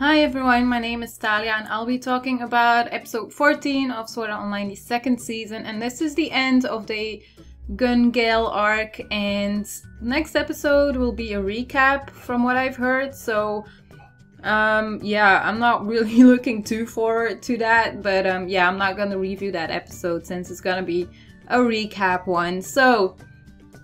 Hi everyone, my name is Thalia and I'll be talking about episode 14 of Sword Art Online, the second season, and this is the end of the Gun Gale arc, and next episode will be a recap from what I've heard, so yeah, I'm not really looking too forward to that, but yeah, I'm not gonna review that episode since it's gonna be a recap one, so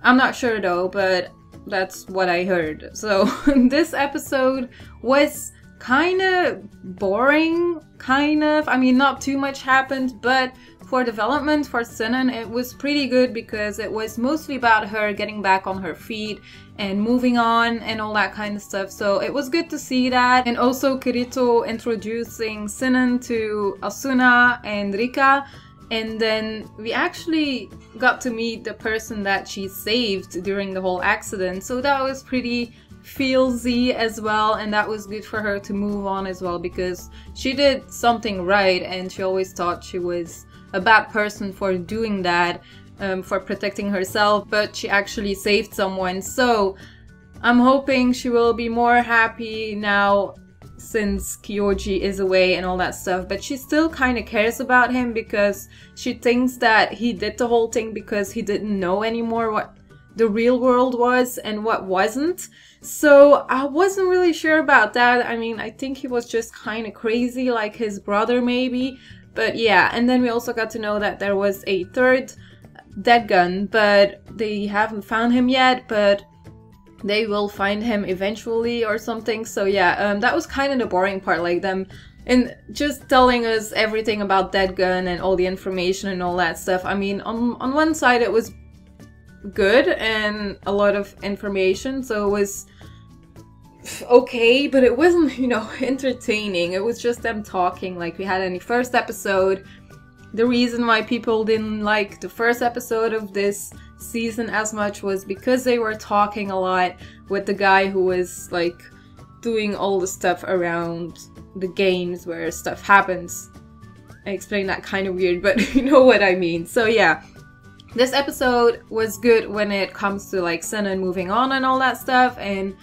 I'm not sure though, but that's what I heard. So this episode was kind of boring, I mean, not too much happened, but for development for Sinan it was pretty good because it was mostly about her getting back on her feet and moving on and all that kind of stuff, so it was good to see that. And also Kirito introducing Sinan to Asuna and Rika, and then we actually got to meet the person that she saved during the whole accident, so that was pretty feelsy as well, and that was good for her to move on as well because she did something right and she always thought she was a bad person for doing that, for protecting herself, but she actually saved someone, so I'm hoping she will be more happy now since Kyoji is away and all that stuff. But she still kind of cares about him because she thinks that he did the whole thing because he didn't know anymore what the real world was and what wasn't. So I wasn't really sure about that. I mean, I think he was just kind of crazy like his brother maybe. But yeah, and then we also got to know that there was a third dead gun, but they haven't found him yet, but they will find him eventually or something. So yeah, that was kind of the boring part, like them and just telling us everything about dead gun and all the information and all that stuff. I mean, on one side it was good and a lot of information, so it was okay, but it wasn't, you know, entertaining. It was just them talking like we had in the first episode. The reason why people didn't like the first episode of this season as much was because they were talking a lot with the guy who was like doing all the stuff around the games where stuff happens. I explained that kind of weird, but you know what I mean. So yeah, this episode was good when it comes to like Sinan moving on and all that stuff and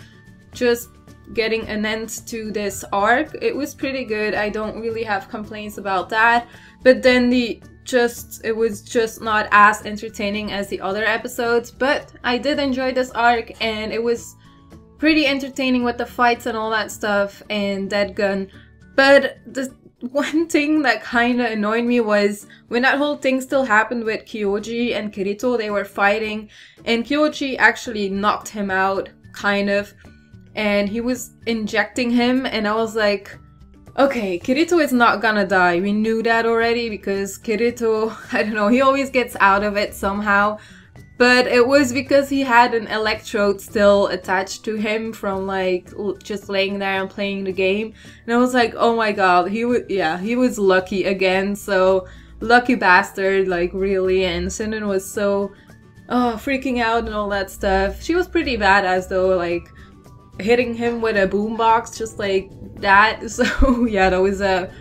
just getting an end to this arc. It was pretty good. I don't really have complaints about that. But then it was just not as entertaining as the other episodes. But I did enjoy this arc and it was pretty entertaining with the fights and all that stuff and Dead Gun. But the one thing that kind of annoyed me was when that whole thing still happened with Kyoji and Kirito, they were fighting and Kyoji actually knocked him out, kind of, and he was injecting him, and I was like, okay, Kirito is not gonna die. We knew that already because Kirito, I don't know, he always gets out of it somehow. But it was because he had an electrode still attached to him from like just laying there and playing the game. And I was like, oh my god, he was lucky again. So lucky bastard, like really. And Sinan was so freaking out and all that stuff. She was pretty badass though, like hitting him with a boombox just like that. So yeah, that was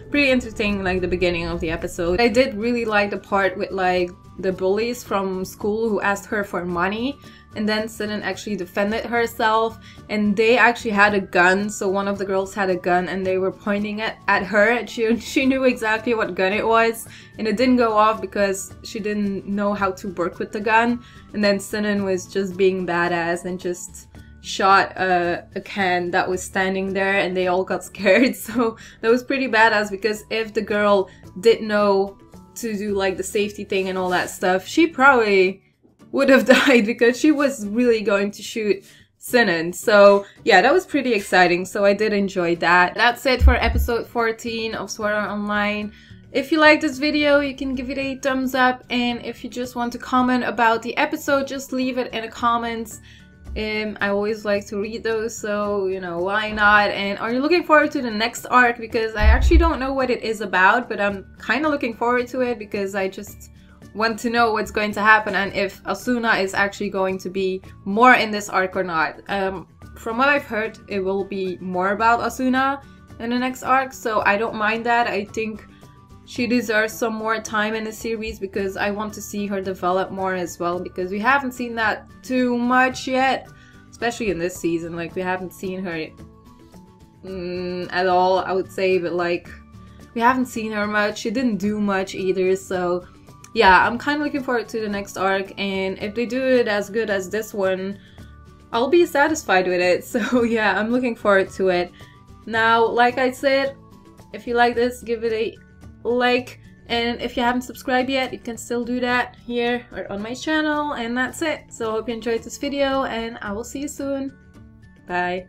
pretty entertaining, like the beginning of the episode. I did really like the part with like the bullies from school who asked her for money, and then Sinan actually defended herself, and they actually had a gun. So one of the girls had a gun and they were pointing it at her, and she knew exactly what gun it was, and it didn't go off because she didn't know how to work with the gun. And then Sinan was just being badass and just shot a can that was standing there, and they all got scared. So that was pretty badass because if the girl did know to do like the safety thing and all that stuff, she probably would have died because she was really going to shoot Sinan. So yeah, that was pretty exciting, so I did enjoy that. That's it for episode 14 of Sword Art Online. If you like this video, you can give it a thumbs up, and if you just want to comment about the episode, just leave it in the comments. I always like to read those, so you know, why not? And are you looking forward to the next arc? Because I actually don't know what it is about, but I'm kind of looking forward to it because I just want to know what's going to happen and if Asuna is actually going to be more in this arc or not. From what I've heard, it will be more about Asuna in the next arc, so I don't mind that. I think she deserves some more time in the series because I want to see her develop more as well, because we haven't seen that too much yet, especially in this season. Like, we haven't seen her at all, I would say, but like, we haven't seen her much. She didn't do much either, so yeah, I'm kind of looking forward to the next arc, and if they do it as good as this one, I'll be satisfied with it. So yeah, I'm looking forward to it. Now, like I said, if you like this, give it a like, and if you haven't subscribed yet, you can still do that here or on my channel, and that's it. So I hope you enjoyed this video, and I will see you soon. Bye.